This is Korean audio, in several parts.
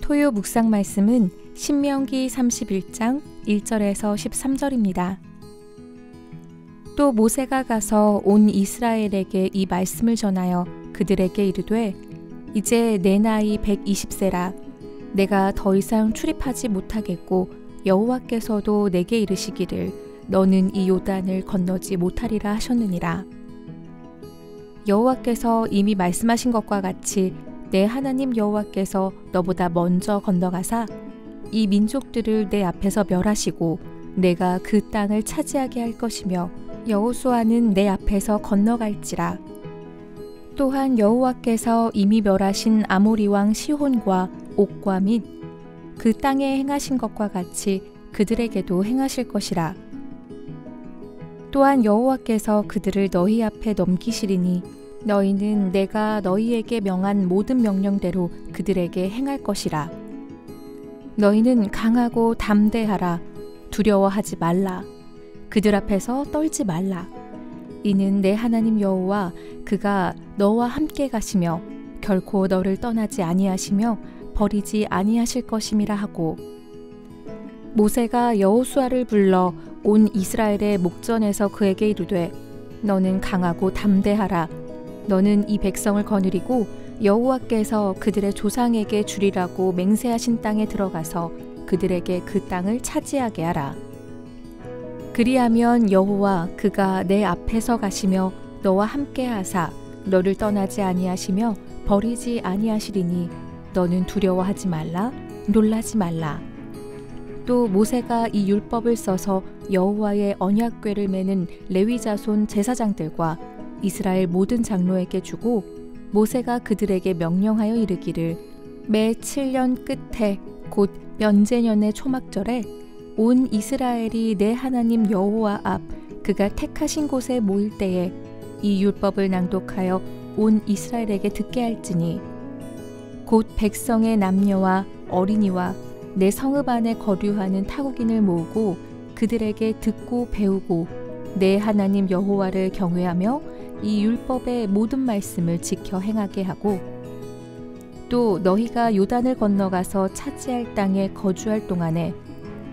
토요 묵상 말씀은 신명기 31장 1절에서 13절입니다. 또 모세가 가서 온 이스라엘에게 이 말씀을 전하여 그들에게 이르되 이제 내 나이 120세라 내가 더 이상 출입하지 못하겠고 여호와께서도 내게 이르시기를 너는 이 요단을 건너지 못하리라 하셨느니라. 여호와께서 이미 말씀하신 것과 같이 내 하나님 여호와께서 너보다 먼저 건너가사 이 민족들을 내 앞에서 멸하시고 내가 그 땅을 차지하게 할 것이며 여호수아는 내 앞에서 건너갈지라. 또한 여호와께서 이미 멸하신 아모리 왕 시혼과 옥과 및 그 땅에 행하신 것과 같이 그들에게도 행하실 것이라. 또한 여호와께서 그들을 너희 앞에 넘기시리니 너희는 내가 너희에게 명한 모든 명령대로 그들에게 행할 것이라. 너희는 강하고 담대하라. 두려워하지 말라. 그들 앞에서 떨지 말라. 이는 내 하나님 여호와 그가 너와 함께 가시며 결코 너를 떠나지 아니하시며 버리지 아니하실 것임이라 하고, 모세가 여호수아를 불러 온 이스라엘의 목전에서 그에게 이르되 너는 강하고 담대하라. 너는 이 백성을 거느리고 여호와께서 그들의 조상에게 주리라고 맹세하신 땅에 들어가서 그들에게 그 땅을 차지하게 하라. 그리하면 여호와 그가 내 앞에서 가시며 너와 함께 하사 너를 떠나지 아니하시며 버리지 아니하시리니 너는 두려워하지 말라. 놀라지 말라. 또 모세가 이 율법을 써서 여호와의 언약궤를 매는 레위 자손 제사장들과 이스라엘 모든 장로에게 주고, 모세가 그들에게 명령하여 이르기를 매 7년 끝에 곧 면제년의 초막절에 온 이스라엘이 내 하나님 여호와 앞 그가 택하신 곳에 모일 때에 이 율법을 낭독하여 온 이스라엘에게 듣게 할지니, 곧 백성의 남녀와 어린이와 내 성읍 안에 거류하는 타국인을 모으고 그들에게 듣고 배우고 내 하나님 여호와를 경외하며 이 율법의 모든 말씀을 지켜 행하게 하고, 또 너희가 요단을 건너가서 차지할 땅에 거주할 동안에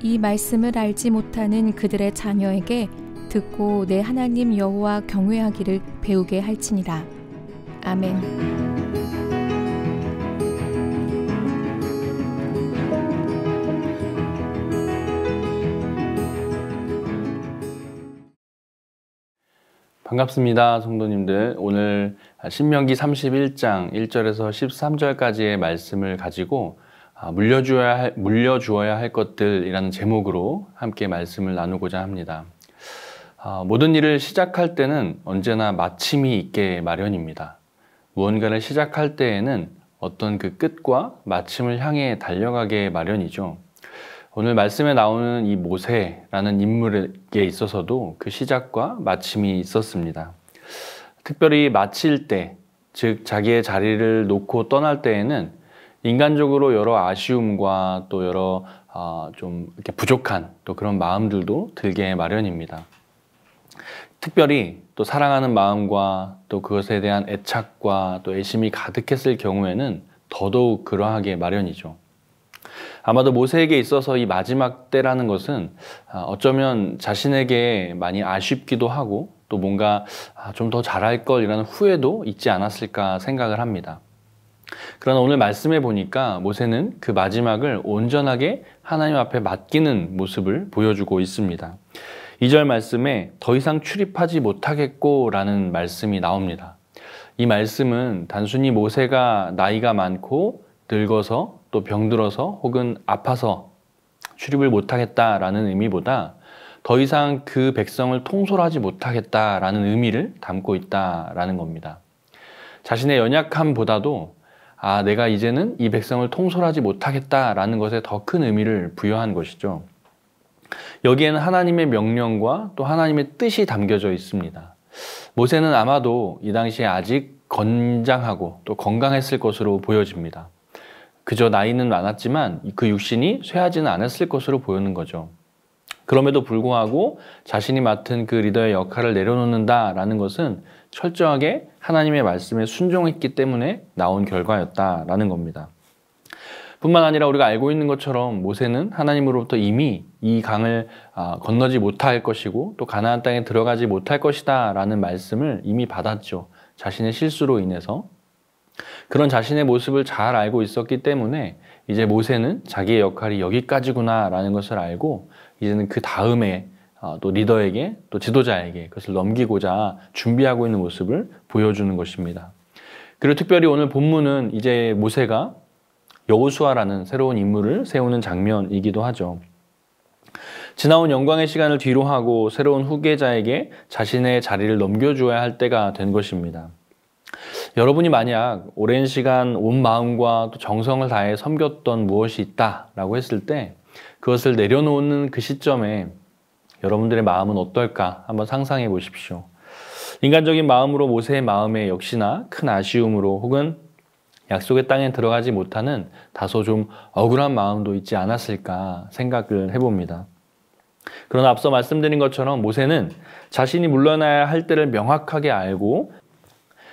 이 말씀을 알지 못하는 그들의 자녀에게 듣고 내 하나님 여호와 경외하기를 배우게 할지니라. 아멘. 반갑습니다, 성도님들. 오늘 신명기 31장 1절에서 13절까지의 말씀을 가지고 물려주어야 할 것들이라는 제목으로 함께 말씀을 나누고자 합니다. 모든 일을 시작할 때는 언제나 마침이 있게 마련입니다. 무언가를 시작할 때에는 어떤 그 끝과 마침을 향해 달려가게 마련이죠. 오늘 말씀에 나오는 이 모세라는 인물에게 있어서도 그 시작과 마침이 있었습니다. 특별히 마칠 때, 즉 자기의 자리를 놓고 떠날 때에는 인간적으로 여러 아쉬움과 또 여러 좀 이렇게 부족한 또 그런 마음들도 들게 마련입니다. 특별히 또 사랑하는 마음과 또 그것에 대한 애착과 또 애심이 가득했을 경우에는 더더욱 그러하게 마련이죠. 아마도 모세에게 있어서 이 마지막 때라는 것은 어쩌면 자신에게 많이 아쉽기도 하고 또 뭔가 좀 더 잘할 걸이라는 후회도 있지 않았을까 생각을 합니다. 그러나 오늘 말씀해 보니까 모세는 그 마지막을 온전하게 하나님 앞에 맡기는 모습을 보여주고 있습니다. 2절 말씀에 더 이상 출입하지 못하겠고 라는 말씀이 나옵니다. 이 말씀은 단순히 모세가 나이가 많고 늙어서 또 병들어서 혹은 아파서 출입을 못하겠다라는 의미보다 더 이상 그 백성을 통솔하지 못하겠다라는 의미를 담고 있다라는 겁니다. 자신의 연약함보다도 내가 이제는 이 백성을 통솔하지 못하겠다라는 것에 더 큰 의미를 부여한 것이죠. 여기에는 하나님의 명령과 또 하나님의 뜻이 담겨져 있습니다. 모세는 아마도 이 당시에 아직 건장하고 또 건강했을 것으로 보여집니다. 그저 나이는 많았지만 그 육신이 쇠하지는 않았을 것으로 보이는 거죠. 그럼에도 불구하고 자신이 맡은 그 리더의 역할을 내려놓는다라는 것은 철저하게 하나님의 말씀에 순종했기 때문에 나온 결과였다라는 겁니다. 뿐만 아니라 우리가 알고 있는 것처럼 모세는 하나님으로부터 이미 이 강을 건너지 못할 것이고 또 가나안 땅에 들어가지 못할 것이다 라는 말씀을 이미 받았죠. 자신의 실수로 인해서. 그런 자신의 모습을 잘 알고 있었기 때문에 이제 모세는 자기의 역할이 여기까지구나 라는 것을 알고 이제는 그 다음에 또 리더에게 또 지도자에게 그것을 넘기고자 준비하고 있는 모습을 보여주는 것입니다. 그리고 특별히 오늘 본문은 이제 모세가 여호수아라는 새로운 인물을 세우는 장면이기도 하죠. 지나온 영광의 시간을 뒤로 하고 새로운 후계자에게 자신의 자리를 넘겨주어야 할 때가 된 것입니다. 여러분이 만약 오랜 시간 온 마음과 또 정성을 다해 섬겼던 무엇이 있다라고 했을 때 그것을 내려놓는 그 시점에 여러분들의 마음은 어떨까 한번 상상해 보십시오. 인간적인 마음으로 모세의 마음에 역시나 큰 아쉬움으로 혹은 약속의 땅에 들어가지 못하는 다소 좀 억울한 마음도 있지 않았을까 생각을 해봅니다. 그러나 앞서 말씀드린 것처럼 모세는 자신이 물러나야 할 때를 명확하게 알고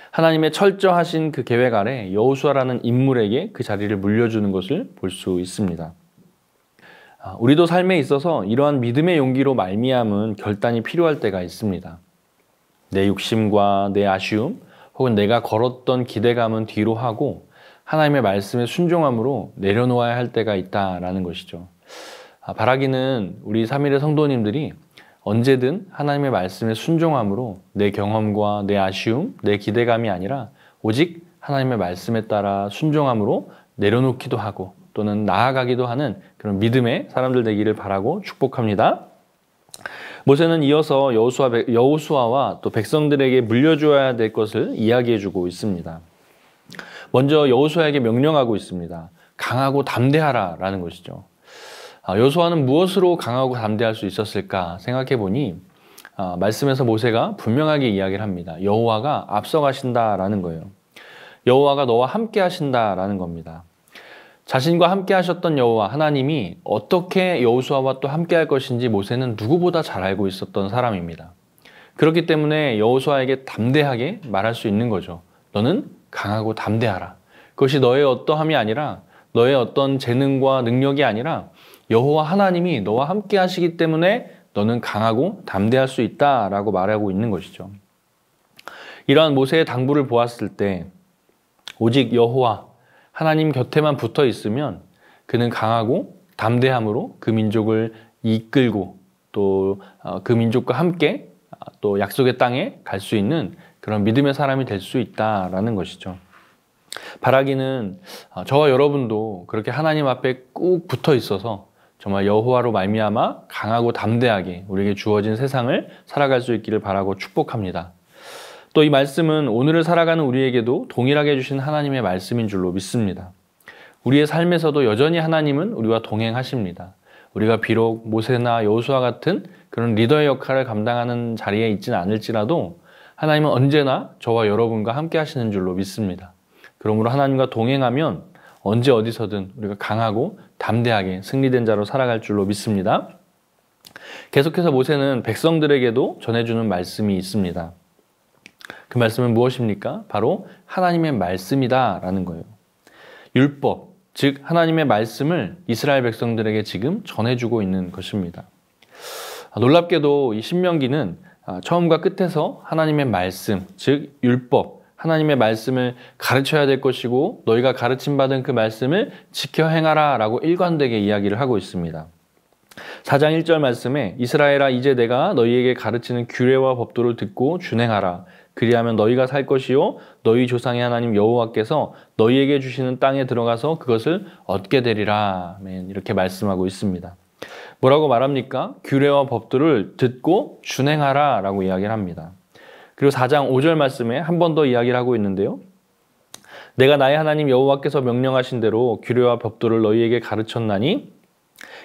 하나님의 철저하신 그 계획 아래 여호수아라는 인물에게 그 자리를 물려주는 것을 볼 수 있습니다. 우리도 삶에 있어서 이러한 믿음의 용기로 말미암은 결단이 필요할 때가 있습니다. 내 욕심과 내 아쉬움 혹은 내가 걸었던 기대감은 뒤로 하고 하나님의 말씀에 순종함으로 내려놓아야 할 때가 있다라는 것이죠. 바라기는 우리 3일의 성도님들이 언제든 하나님의 말씀에 순종함으로 내 경험과 내 아쉬움, 내 기대감이 아니라 오직 하나님의 말씀에 따라 순종함으로 내려놓기도 하고 또는 나아가기도 하는 그런 믿음의 사람들 되기를 바라고 축복합니다. 모세는 이어서 여호수아와 또 백성들에게 물려줘야 될 것을 이야기해주고 있습니다. 먼저 여호수아에게 명령하고 있습니다. 강하고 담대하라 라는 것이죠. 여호수아는 무엇으로 강하고 담대할 수 있었을까 생각해 보니 말씀에서 모세가 분명하게 이야기를 합니다. 여호와가 앞서가신다라는 거예요. 여호와가 너와 함께 하신다라는 겁니다. 자신과 함께 하셨던 여호와 하나님이 어떻게 여호수아와 또 함께 할 것인지 모세는 누구보다 잘 알고 있었던 사람입니다. 그렇기 때문에 여호수아에게 담대하게 말할 수 있는 거죠. 너는 강하고 담대하라. 그것이 너의 어떠함이 아니라 너의 어떤 재능과 능력이 아니라 여호와 하나님이 너와 함께 하시기 때문에 너는 강하고 담대할 수 있다라고 말하고 있는 것이죠. 이러한 모세의 당부를 보았을 때 오직 여호와 하나님 곁에만 붙어 있으면 그는 강하고 담대함으로 그 민족을 이끌고 또 그 민족과 함께 또 약속의 땅에 갈 수 있는 그런 믿음의 사람이 될 수 있다라는 것이죠. 바라기는 저와 여러분도 그렇게 하나님 앞에 꾹 붙어 있어서 정말 여호와로 말미암아 강하고 담대하게 우리에게 주어진 세상을 살아갈 수 있기를 바라고 축복합니다. 또 이 말씀은 오늘을 살아가는 우리에게도 동일하게 주신 하나님의 말씀인 줄로 믿습니다. 우리의 삶에서도 여전히 하나님은 우리와 동행하십니다. 우리가 비록 모세나 여호수아 같은 그런 리더의 역할을 감당하는 자리에 있지는 않을지라도 하나님은 언제나 저와 여러분과 함께 하시는 줄로 믿습니다. 그러므로 하나님과 동행하면 언제 어디서든 우리가 강하고 담대하게 승리된 자로 살아갈 줄로 믿습니다. 계속해서 모세는 백성들에게도 전해주는 말씀이 있습니다. 그 말씀은 무엇입니까? 바로 하나님의 말씀이다 라는 거예요. 율법, 즉 하나님의 말씀을 이스라엘 백성들에게 지금 전해주고 있는 것입니다. 놀랍게도 이 신명기는 처음과 끝에서 하나님의 말씀, 즉 율법, 하나님의 말씀을 가르쳐야 될 것이고 너희가 가르침받은 그 말씀을 지켜 행하라 라고 일관되게 이야기를 하고 있습니다. 4장 1절 말씀에 이스라엘아 이제 내가 너희에게 가르치는 규례와 법도를 듣고 준행하라. 그리하면 너희가 살 것이요 너희 조상의 하나님 여호와께서 너희에게 주시는 땅에 들어가서 그것을 얻게 되리라. 이렇게 말씀하고 있습니다. 뭐라고 말합니까? 규례와 법도를 듣고 준행하라 라고 이야기를 합니다. 그리고 4장 5절 말씀에 한 번 더 이야기를 하고 있는데요. 내가 나의 하나님 여호와께서 명령하신 대로 규례와 법도를 너희에게 가르쳤나니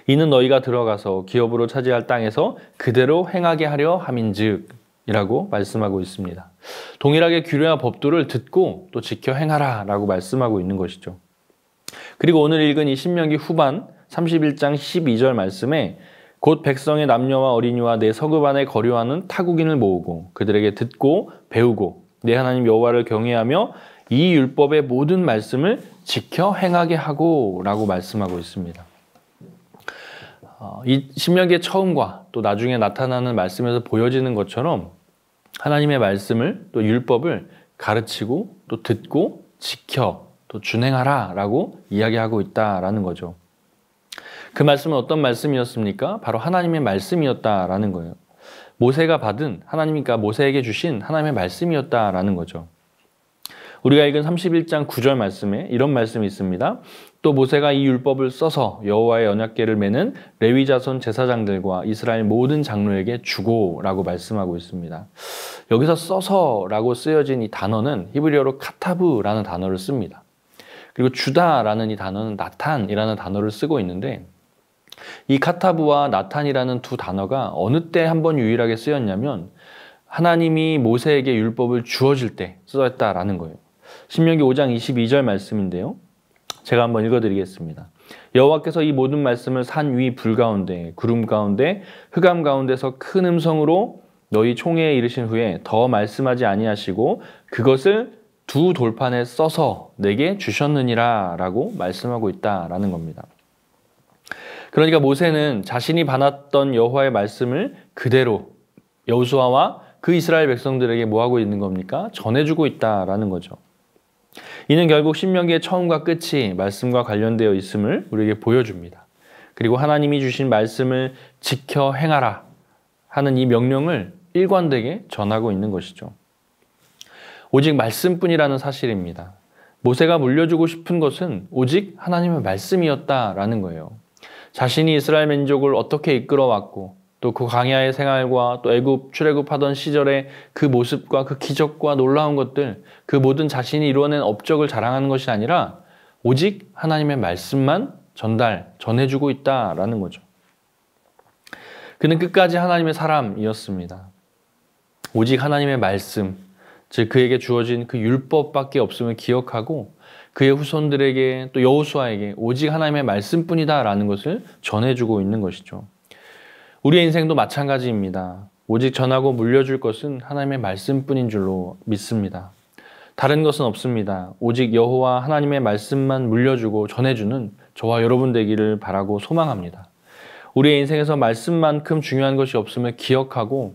이는 너희가 들어가서 기업으로 차지할 땅에서 그대로 행하게 하려 함인즉 이라고 말씀하고 있습니다. 동일하게 규례와 법도를 듣고 또 지켜 행하라 라고 말씀하고 있는 것이죠. 그리고 오늘 읽은 이 신명기 후반 31장 12절 말씀에 곧 백성의 남녀와 어린이와 내 서급 안에 거류하는 타국인을 모으고 그들에게 듣고 배우고 내 하나님 여호와를 경외하며 이 율법의 모든 말씀을 지켜 행하게 하고 라고 말씀하고 있습니다. 이 신명기의 처음과 또 나중에 나타나는 말씀에서 보여지는 것처럼 하나님의 말씀을 또 율법을 가르치고 또 듣고 지켜 또 준행하라 라고 이야기하고 있다라는 거죠. 그 말씀은 어떤 말씀이었습니까? 바로 하나님의 말씀이었다라는 거예요. 모세가 받은 하나님이니까 모세에게 주신 하나님의 말씀이었다라는 거죠. 우리가 읽은 31장 9절 말씀에 이런 말씀이 있습니다. 또 모세가 이 율법을 써서 여호와의 언약궤를 메는 레위 자손 제사장들과 이스라엘 모든 장로에게 주고 라고 말씀하고 있습니다. 여기서 써서 라고 쓰여진 이 단어는 히브리어로 카타브라는 단어를 씁니다. 그리고 주다라는 이 단어는 나탄이라는 단어를 쓰고 있는데 이 카타브와 나탄이라는 두 단어가 어느 때 한번 유일하게 쓰였냐면 하나님이 모세에게 율법을 주어질 때 쓰였다라는 거예요. 신명기 5장 22절 말씀인데요. 제가 한번 읽어드리겠습니다. 여호와께서 이 모든 말씀을 산 위 불 가운데 구름 가운데 흑암 가운데서 큰 음성으로 너희 총회에 이르신 후에 더 말씀하지 아니하시고 그것을 두 돌판에 써서 내게 주셨느니라 라고 말씀하고 있다라는 겁니다. 그러니까 모세는 자신이 받았던 여호와의 말씀을 그대로 여호수아와 그 이스라엘 백성들에게 뭐하고 있는 겁니까? 전해주고 있다라는 거죠. 이는 결국 신명기의 처음과 끝이 말씀과 관련되어 있음을 우리에게 보여줍니다. 그리고 하나님이 주신 말씀을 지켜 행하라 하는 이 명령을 일관되게 전하고 있는 것이죠. 오직 말씀뿐이라는 사실입니다. 모세가 물려주고 싶은 것은 오직 하나님의 말씀이었다라는 거예요. 자신이 이스라엘 민족을 어떻게 이끌어왔고 또 그 광야의 생활과 또 애굽 출애굽하던 시절의 그 모습과 그 기적과 놀라운 것들 그 모든 자신이 이루어낸 업적을 자랑하는 것이 아니라 오직 하나님의 말씀만 전해주고 있다라는 거죠. 그는 끝까지 하나님의 사람이었습니다. 오직 하나님의 말씀, 즉 그에게 주어진 그 율법밖에 없음을 기억하고 그의 후손들에게 또 여호수아에게 오직 하나님의 말씀뿐이다라는 것을 전해주고 있는 것이죠. 우리의 인생도 마찬가지입니다. 오직 전하고 물려줄 것은 하나님의 말씀뿐인 줄로 믿습니다. 다른 것은 없습니다. 오직 여호와 하나님의 말씀만 물려주고 전해주는 저와 여러분 되기를 바라고 소망합니다. 우리의 인생에서 말씀만큼 중요한 것이 없음을 기억하고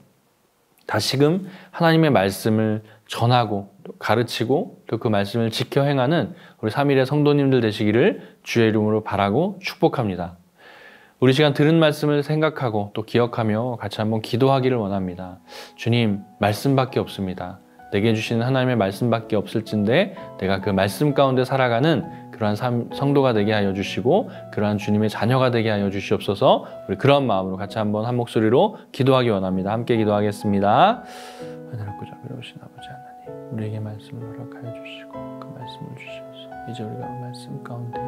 다시금 하나님의 말씀을 전하고 가르치고 또 그 말씀을 지켜 행하는 우리 3일의 성도님들 되시기를 주의 이름으로 바라고 축복합니다. 우리 시간 들은 말씀을 생각하고 또 기억하며 같이 한번 기도하기를 원합니다. 주님, 말씀밖에 없습니다. 내게 주시는 하나님의 말씀밖에 없을진데 내가 그 말씀 가운데 살아가는 그러한 성도가 되게 하여 주시고 그러한 주님의 자녀가 되게 하여 주시옵소서. 우리 그런 마음으로 같이 한번 한 목소리로 기도하기 원합니다. 함께 기도하겠습니다. 하늘의 자비로우신 아버지 하나님, 우리에게 말씀을 허락하여 주시고 그 말씀을 주시옵소서. 이제 우리가 그 말씀 가운데